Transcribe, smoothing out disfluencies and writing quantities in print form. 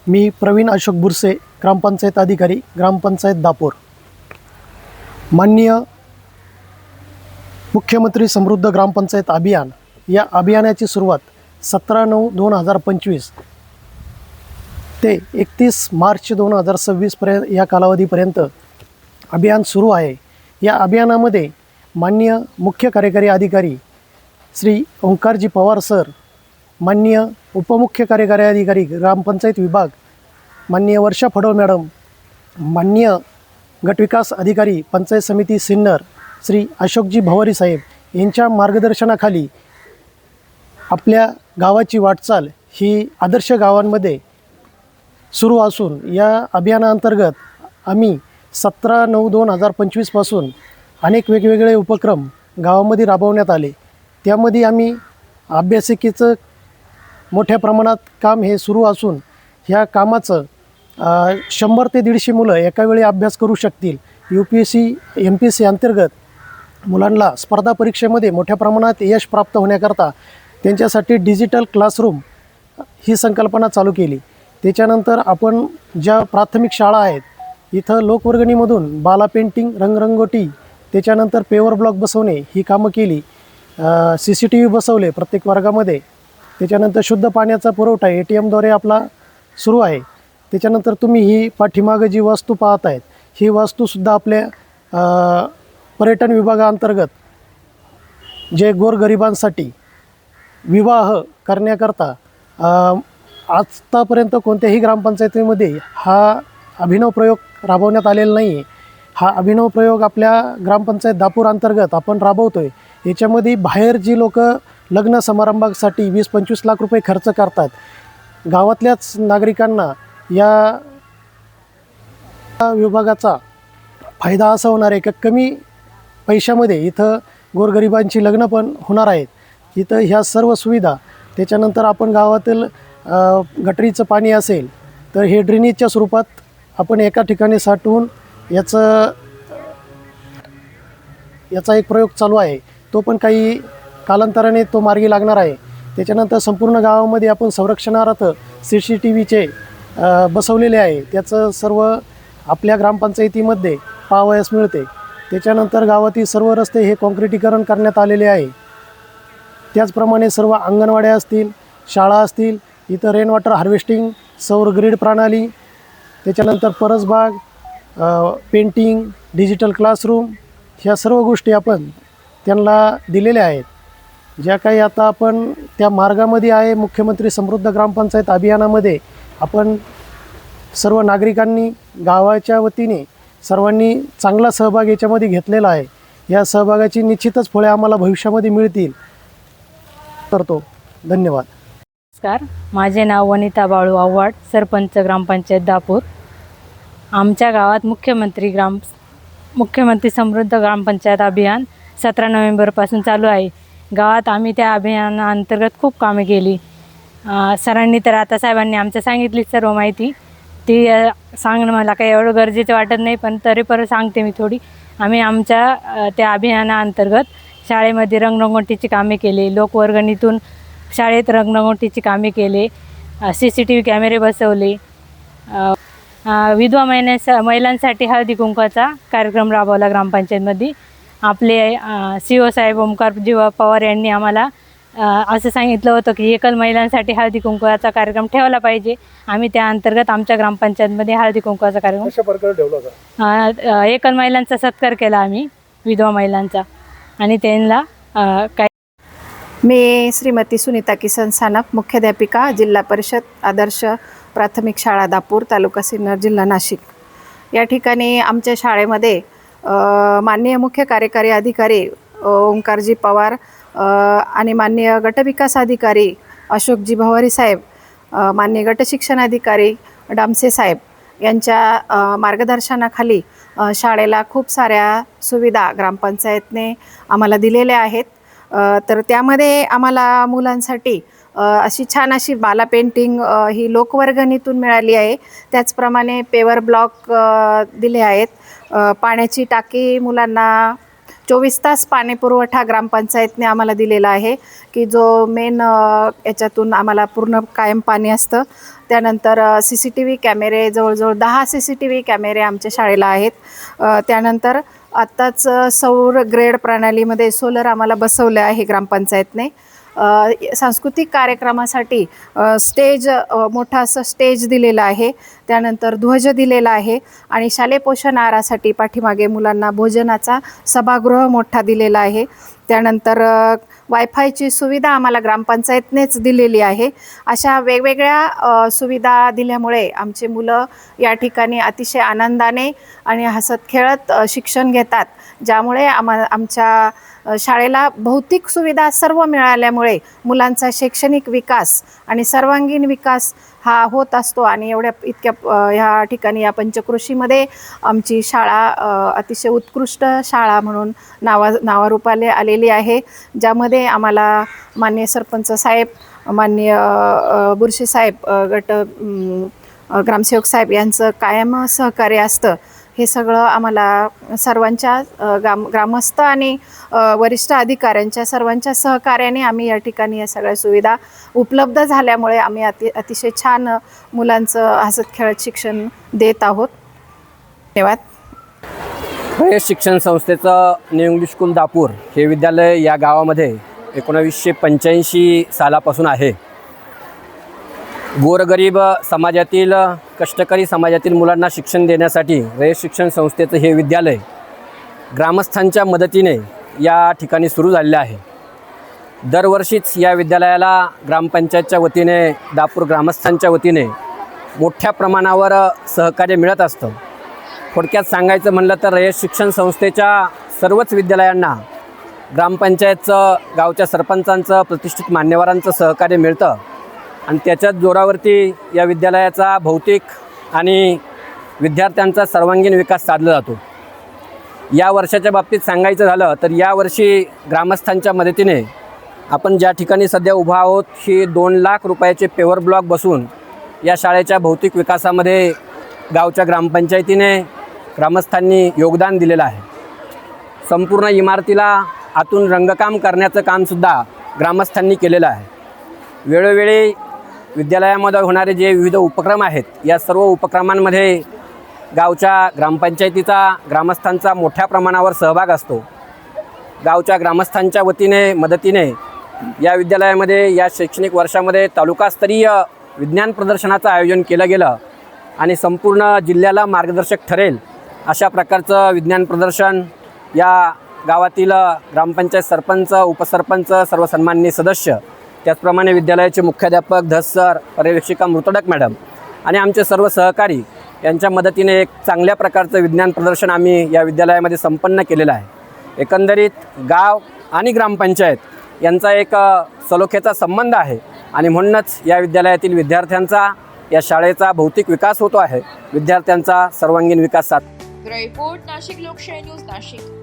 मी प्रवीण अशोक बुरसे, ग्रामपंचायत अधिकारी, ग्रामपंचायत दापोर। माननीय मुख्यमंत्री समृद्ध ग्रामपंचायत अभियान या अभियानाची सुरुवात 17/9/2025 ते 31 मार्च 2026 या कालावधीपर्यंत अभियान सुरू आहे। या अभियानामध्ये माननीय मुख्य कार्यकारी अधिकारी श्री ओंकारजी पवार सर, माननीय उपमुख्य कार्यकारी अधिकारी ग्रामपंचायत विभाग माननीय वर्षा फडोळ मॅडम, माननीय गटविकास अधिकारी पंचायत समिती सिन्नर श्री अशोकजी भवारी साहेब यांच्या मार्गदर्शनाखाली आपल्या गावाची वाटचाल ही आदर्श गावांमध्ये सुरू असून या अभियानाअंतर्गत आम्ही 17/9/2025 पासून अनेक वेगवेगळे उपक्रम गावामध्ये राबवण्यात आले। त्यामध्ये आम्ही अभ्यासिकेचं मोठ्या प्रमाणात काम हे सुरू असून ह्या कामाचं 100 ते 150 मुलं एका वेळी अभ्यास करू शकतील। UPSC MPSC अंतर्गत मुलांना स्पर्धा परीक्षेमध्ये मोठ्या प्रमाणात यश प्राप्त होण्याकरता त्यांच्यासाठी डिजिटल क्लासरूम ही संकल्पना चालू केली। त्याच्यानंतर आपण ज्या प्राथमिक शाळा आहेत इथं लोकवर्गणीमधून बाला पेंटिंग, रंगरंगोटी, त्याच्यानंतर पेवर ब्लॉक बसवणे ही कामं केली। CCTV बसवले प्रत्येक वर्गामध्ये। त्याच्यानंतर शुद्ध पाण्याचा पुरवठा ATMद्वारे आपला सुरू आहे। त्याच्यानंतर तुम्ही ही पाठीमागं जी वास्तू पाहत आहेत ही वास्तूसुद्धा आपल्या पर्यटन विभागाअंतर्गत जे गोरगरिबांसाठी विवाह करण्याकरता आतापर्यंत कोणत्याही ग्रामपंचायतीमध्ये हा अभिनव प्रयोग राबवण्यात आलेला नाही आहे। हा अभिनव प्रयोग आपल्या ग्रामपंचायत दापूर अंतर्गत आपण राबवतो आहे। याच्यामध्ये बाहेर जी लोक लग्न समारंभासाठी 20-25 लाख रुपये खर्च करतात, गावातल्याच नागरिकांना या विभागाचा फायदा असा होणार आहे की कमी पैशामध्ये इथं गोरगरिबांची लग्न पण होणार आहेत। इथं ह्या सर्व सुविधा, त्याच्यानंतर आपण गावातील गटरीचं पाणी असेल तर हे ड्रेनेजच्या स्वरूपात आपण एका ठिकाणी साठवून याचा एक प्रयोग चालू आहे। तो पण काही कालांतराने तो मार्गी लागणार आहे। त्याच्यानंतर संपूर्ण गावामध्ये आपण संरक्षणार्थ CCTVचे बसवलेले आहे। त्याचं सर्व आपल्या ग्रामपंचायतीमध्ये पाहावयास मिळते। त्याच्यानंतर गावातील सर्व रस्ते हे काँक्रिटीकरण करण्यात आलेले आहे। त्याचप्रमाणे सर्व अंगणवाड्या असतील, शाळा असतील, इथं रेन वॉटर हार्वेस्टिंग, सौर ग्रीड प्रणाली, त्याच्यानंतर परसबाग, पेंटिंग, डिजिटल क्लासरूम ह्या सर्व गोष्टी आपण त्यांना दिलेल्या आहेत। ज्या काही आता आपण त्या मार्गामध्ये आहे मुख्यमंत्री समृद्ध ग्रामपंचायत अभियानामध्ये आपण सर्व नागरिकांनी गावाच्या वतीने सर्वांनी चांगला सहभाग याच्यामध्ये घेतलेला आहे। या सहभागाची निश्चितच फळे आम्हाला भविष्यामध्ये मिळतील करतो। धन्यवाद। नमस्कार, माझे नाव वनिता बाळू आव्हाड, सरपंच ग्रामपंचायत दापूर। आमच्या गावात मुख्यमंत्री समृद्ध ग्रामपंचायत अभियान 17 नोव्हेंबरपासून चालू आहे। गावात आम्ही त्या अभियानाअंतर्गत खूप कामे केली। सरांनी तर आता साहेबांनी आमच्या सांगितली सर्व माहिती, ती सांगणं मला काही एवढं गरजेचं वाटत नाही, पण तरी परत सांगते मी थोडी। आम्ही आमच्या त्या अभियानाअंतर्गत शाळेमध्ये रंगरंगोटीची कामे केली, लोकवर्गणीतून शाळेत रंगरंगोटीची कामे केले, CCTV कॅमेरे बसवले, विधवा महिलांसाठी हळदी कुंकवाचा कार्यक्रम राबवला ग्रामपंचायतमध्ये। आपले CO साहेब ओंकारजी पवार यांनी आम्हाला असं सांगितलं होतं की एकल महिलांसाठी हळदी कुंकवाचा कार्यक्रम ठेवला पाहिजे। आम्ही त्या अंतर्गत आमच्या ग्रामपंचायतमध्ये हळदी कुंकवाचा कार्यक्रम कशा प्रकारे ठेवला होता? एकल महिलांचा सत्कार केला आम्ही, विधवा महिलांचा, आणि त्यांना काय। मी श्रीमती सुनीता किसन सानप, मुख्याध्यापिका, जिल्हा परिषद आदर्श प्राथमिक शाळा दापूर, तालुका सिन्नर, जिल्हा नाशिक। या ठिकाणी आमच्या शाळेमध्ये माननीय मुख्य कार्यकारी अधिकारी ओंकारजी पवार आणि माननीय गटविकास अधिकारी अशोकजी भवारी साहेब, माननीय गटशिक्षणाधिकारी डामसे साहेब यांच्या मार्गदर्शनाखाली शाळेला खूप साऱ्या सुविधा ग्रामपंचायतने आम्हाला दिलेल्या आहेत। तर त्यामध्ये आम्हाला मुलांसाठी अशी छान अशी बाला पेंटिंग ही लोकवर्गणीतून मिळाली आहे। त्याचप्रमाणे पेवर ब्लॉक दिले आहेत। पाण्याची टाकी मुलांना 24 तास पाणी पुरवठा ग्रामपंचायतने आम्हाला दिलेला आहे, की जो मेन याच्यातून आम्हाला पूर्ण कायम पाणी असतं. त्यानंतर CCTV कॅमेरे, जवळजवळ 10 CCTV कॅमेरे आमच्या शाळेला आहेत. त्यानंतर आत्ताच सौर ग्रेड प्रणालीमध्ये सोलर आम्हाला बसवले आहे ग्रामपंचायतने. सांस्कृतिक कार्यक्रमासाठी स्टेज, मोठा असं स्टेज दिलेलं आहे. त्यानंतर ध्वज दिलेला आहे आणि शालेय पोषण आहारासाठी पाठीमागे मुलांना भोजनाचा सभागृह मोठा दिलेला आहे. त्यानंतर वायफायची सुविधा आम्हाला ग्रामपंचायतनेच दिलेली आहे. अशा वेगवेगळ्या सुविधा दिल्यामुळे आमचे मुलं या ठिकाणी अतिशय आनंदाने आणि हसत खेळत शिक्षण घेतात, ज्यामुळे आमच्या शाळेला भौतिक सुविधा सर्व मिळाल्यामुळे मुलांचा शैक्षणिक विकास आणि सर्वांगीण विकास हा होत असतो. आणि इतक्या ह्या ठिकाणी या पंचक्रोशीमध्ये आमची शाळा अतिशय उत्कृष्ट शाळा म्हणून नावारूपाले आलेली आहे, ज्यामध्ये आम्हाला माननीय सरपंच साहेब, माननीय बुरशे साहेब, ग्रामसेवक साहेब यांचं कायम सहकार्य असतं. हे सगळं आम्हाला सर्वांच्या ग्रामस्थ आणि वरिष्ठ अधिकाऱ्यांच्या सर्वांच्या सहकार्याने आम्ही या ठिकाणी या सगळ्या सुविधा उपलब्ध झाल्यामुळे आम्ही अतिशय छान मुलांचं हसत खेळत शिक्षण देत आहोत. धन्यवाद. रयत शिक्षण संस्थेचं न्यू इंग्लिश स्कूल दापूर हे विद्यालय या गावामध्ये 1985 सालापासून आहे. गोरगरीब समाजातील, कष्टकरी समाजातील मुलांना शिक्षण देण्यासाठी रयत शिक्षण संस्थेचं हे विद्यालय ग्रामस्थांच्या मदतीने या ठिकाणी सुरू झालेलं आहे. दरवर्षीच या विद्यालयाला ग्रामपंचायतच्या वतीने, दापूर ग्रामस्थांच्या वतीने मोठ्या प्रमाणावर सहकार्य मिळत असतं. थोडक्यात सांगायचं म्हणलं तर रयत शिक्षण संस्थेच्या सर्वच विद्यालयांना ग्रामपंचायतचं, गावच्या सरपंचांचं, प्रतिष्ठित मान्यवरांचं सहकार्य मिळतं आणि त्याच्याच जोरावरती या विद्यालयाचा भौतिक आणि विद्यार्थ्यांचा सर्वांगीण विकास साधला जातो. या वर्षाच्या बाबतीत सांगायचं झालं तर यावर्षी ग्रामस्थांच्या मदतीने आपण ज्या ठिकाणी सध्या उभा आहोत, ही 2 लाख रुपयाचे पेवर ब्लॉक बसून या शाळेच्या भौतिक विकासामध्ये गावच्या ग्रामपंचायतीने, ग्रामस्थांनी योगदान दिलेलं आहे. संपूर्ण इमारतीला आतून रंगकाम करण्याचं कामसुद्धा ग्रामस्थांनी केलेलं आहे. वेळोवेळी विद्यालयामध्ये होणारे जे विविध उपक्रम आहेत, या सर्व उपक्रमांमध्ये गावच्या ग्रामपंचायतीचा, ग्रामस्थांचा मोठ्या प्रमाणावर सहभाग असतो. गावच्या ग्रामस्थांच्या मदतीने या विद्यालयामध्ये या शैक्षणिक वर्षामध्ये तालुकास्तरीय विज्ञान प्रदर्शनाचं आयोजन केलं गेलं आणि संपूर्ण जिल्ह्याला मार्गदर्शक ठरेल अशा प्रकारचं विज्ञान प्रदर्शन या गावातील ग्रामपंचायत सरपंच, उपसरपंच, सर्व सन्माननीय सदस्य, त्याचप्रमाणे विद्यालयाचे मुख्याध्यापक धस सर, पर्यवेक्षिका मृतडक मॅडम आणि आमचे सर्व सहकारी यांच्या मदतीने एक चांगल्या प्रकारचं विज्ञान प्रदर्शन आम्ही या विद्यालयामध्ये संपन्न केलेलं आहे. एकंदरीत गाव आणि ग्रामपंचायत यांचा एक सलोख्याचा संबंध आहे आणि म्हणूनच या विद्यालयातील विद्यार्थ्यांचा, या शाळेचा भौतिक विकास होतो आहे, विद्यार्थ्यांचा सर्वांगीण विकास साधतो. रिपोर्ट नाशिक लोकशाही न्यूज नाशिक.